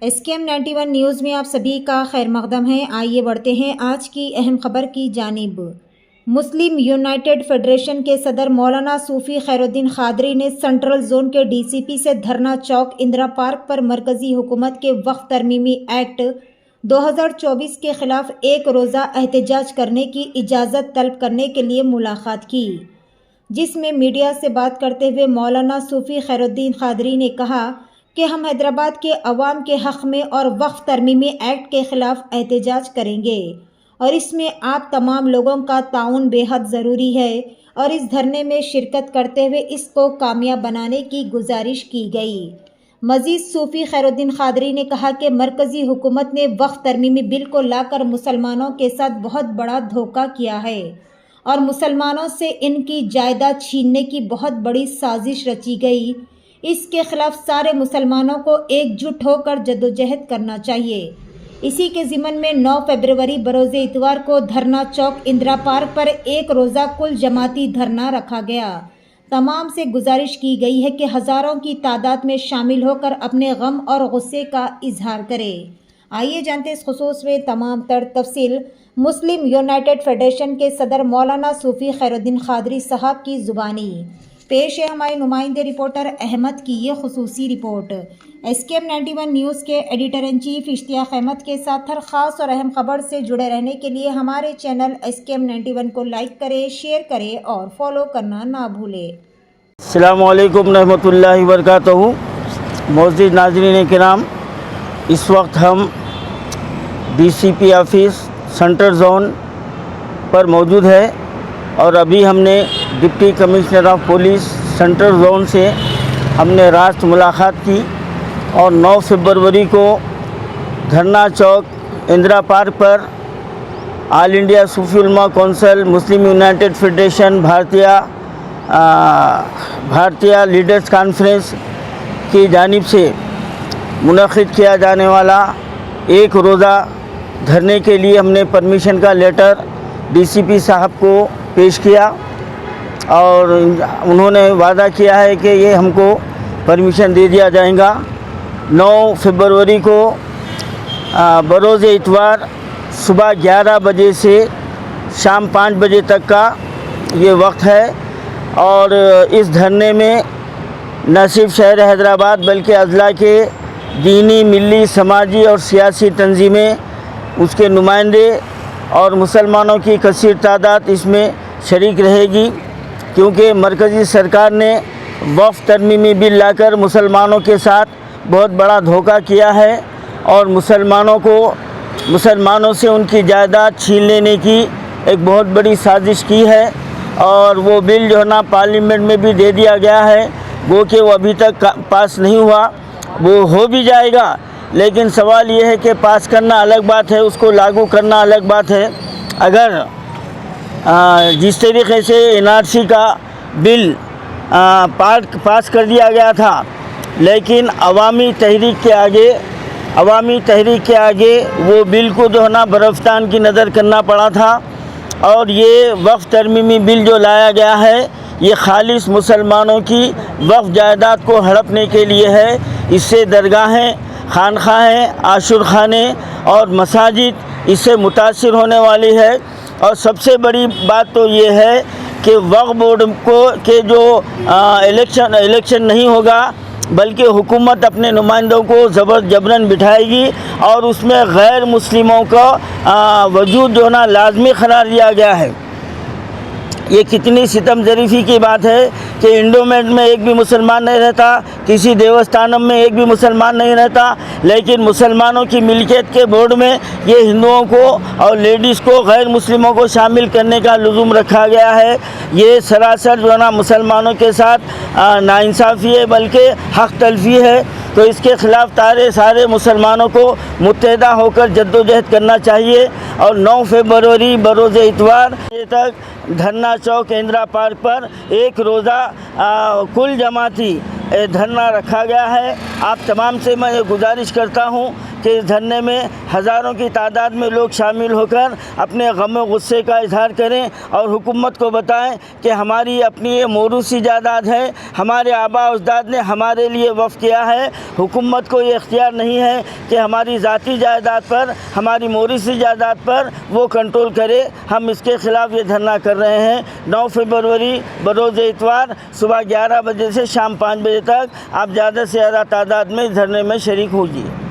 SKM 91 news میں آپ سبھی کا خیر مقدم ہے۔ آئیے بڑھتے ہیں آج کی اہم خبر کی جانب۔ مسلم یونائٹڈ فیڈریشن کے صدر مولانا صوفی خیر الدین قادری نے سینٹرل زون کے DCP سے دھرنا چوک اندرا پارک پر مرکزی حکومت کے وقف ترمیمی ایکٹ 2024 کے خلاف ایک روزہ احتجاج کرنے کی اجازت طلب کرنے کے لیے ملاقات کی، جس میں میڈیا سے بات کرتے ہوئے مولانا صوفی خیر الدین قادری نے کہا کہ ہم حیدرآباد کے عوام کے حق میں اور وقف ترمیمی ایکٹ کے خلاف احتجاج کریں گے، اور اس میں آپ تمام لوگوں کا تعاون بے حد ضروری ہے، اور اس دھرنے میں شرکت کرتے ہوئے اس کو کامیاب بنانے کی گزارش کی گئی۔ مزید صوفی خیر الدین قادری نے کہا کہ مرکزی حکومت نے وقف ترمیمی بل کو لا کر مسلمانوں کے ساتھ بہت بڑا دھوکہ کیا ہے، اور مسلمانوں سے ان کی جائیداد چھیننے کی بہت بڑی سازش رچی گئی۔ اس کے خلاف سارے مسلمانوں کو ایک جٹ ہو کر جدوجہد کرنا چاہیے۔ اسی کے ضمن میں 9 فروری بروز اتوار کو دھرنا چوک اندرا پارک پر ایک روزہ کل جماعتی دھرنا رکھا گیا۔ تمام سے گزارش کی گئی ہے کہ ہزاروں کی تعداد میں شامل ہو کر اپنے غم اور غصے کا اظہار کرے۔ آئیے جانتے اس خصوص میں تمام تر تفصیل مسلم یونائٹڈ فیڈریشن کے صدر مولانا صوفی خیر الدین قادری صاحب کی زبانی۔ پیش ہے ہمارے نمائندے رپورٹر احمد کی یہ خصوصی رپورٹ۔ SKM 91 نیوز کے ایڈیٹر ان چیف اشتیاق احمد کے ساتھ ہر خاص اور اہم خبر سے جڑے رہنے کے لیے ہمارے چینل SKM 91 کو لائک کریں، شیئر کریں اور فالو کرنا نہ بھولیں۔ السلام علیکم رحمۃ اللہ وبرکاتہ۔ معزز ناظرین کرام، اس وقت ہم DCP آفس سینٹرل زون پر موجود ہے، اور ابھی ہم نے deputy commissioner of police central zone سے ہم نے راست ملاقات کی، اور 9 فروری کو دھرنا چوک اندرا پارک پر آل انڈیا صوفی علماء کونسل، مسلم یونائٹڈ فیڈریشن، بھارتیہ لیڈرز کانفرنس کی جانب سے منعقد کیا جانے والا ایک روزہ دھرنے کے لیے ہم نے پرمیشن کا لیٹر DCP صاحب کو پیش کیا، اور انہوں نے وعدہ کیا ہے کہ یہ ہم کو پرمیشن دے دیا جائے گا۔ 9 فروری کو بروز اتوار صبح 11 بجے سے شام 5 بجے تک کا یہ وقت ہے، اور اس دھرنے میں نہ صرف شہر حیدرآباد بلکہ اضلاع کے دینی، ملی، سماجی اور سیاسی تنظیمیں، اس کے نمائندے اور مسلمانوں کی کثیر تعداد اس میں شریک رہے گی، کیونکہ مرکزی سرکار نے وقف ترمیمی بل لا کر مسلمانوں کے ساتھ بہت بڑا دھوکہ کیا ہے، اور مسلمانوں سے ان کی جائیداد چھین لینے کی ایک بہت بڑی سازش کی ہے، اور وہ بل جو ہے نا پارلیمنٹ میں بھی دے دیا گیا ہے، وہ کہ وہ ابھی تک پاس نہیں ہوا، وہ ہو بھی جائے گا، لیکن سوال یہ ہے کہ پاس کرنا الگ بات ہے، اس کو لاگو کرنا الگ بات ہے۔ اگر جس طریقے سے NRC کا بل پاس کر دیا گیا تھا، لیکن عوامی تحریک کے آگے وہ بل کو جو ہے نا برفتان کی نظر کرنا پڑا تھا، اور یہ وقف ترمیمی بل جو لایا گیا ہے یہ خالص مسلمانوں کی وقف جائیداد کو ہڑپنے کے لیے ہے۔ اس سے درگاہیں، خانقاہیں، عاشور خانے اور مساجد اس سے متاثر ہونے والی ہے، اور سب سے بڑی بات تو یہ ہے کہ وقف بورڈ کو کہ جو الیکشن نہیں ہوگا، بلکہ حکومت اپنے نمائندوں کو جبراً بٹھائے گی، اور اس میں غیر مسلموں کا وجود جو نا لازمی قرار دیا گیا ہے۔ یہ کتنی ستم ظریفی کی بات ہے کہ انڈومنٹ میں ایک بھی مسلمان نہیں رہتا، کسی دیوستانم میں ایک بھی مسلمان نہیں رہتا، لیکن مسلمانوں کی ملکیت کے بورڈ میں یہ ہندوؤں کو اور لیڈیز کو، غیر مسلموں کو شامل کرنے کا لزوم رکھا گیا ہے۔ یہ سراسر جو ہے نا مسلمانوں کے ساتھ ناانصافی ہے، بلکہ حق تلفی ہے، تو اس کے خلاف سارے مسلمانوں کو متحدہ ہو کر جدوجہد کرنا چاہیے، اور 9 فروری بروز اتوار تک دھرنا چوک اندرا پارک پر ایک روزہ کل جماعتی دھرنا رکھا گیا ہے۔ آپ تمام سے میں گزارش کرتا ہوں کہ اس دھرنے میں ہزاروں کی تعداد میں لوگ شامل ہو کر اپنے غم و غصے کا اظہار کریں اور حکومت کو بتائیں کہ ہماری اپنی یہ موروثی جائیداد ہے، ہمارے آباء و اجداد نے ہمارے لیے وقف کیا ہے۔ حکومت کو یہ اختیار نہیں ہے کہ ہماری ذاتی جائیداد پر، ہماری موروثی جائیداد پر وہ کنٹرول کرے۔ ہم اس کے خلاف یہ دھرنا کر رہے ہیں۔ 9 فروری بروز اتوار صبح 11 بجے سے شام 5 بجے تک آپ زیادہ سے زیادہ تعداد میں اس دھرنے میں شریک ہوجیے۔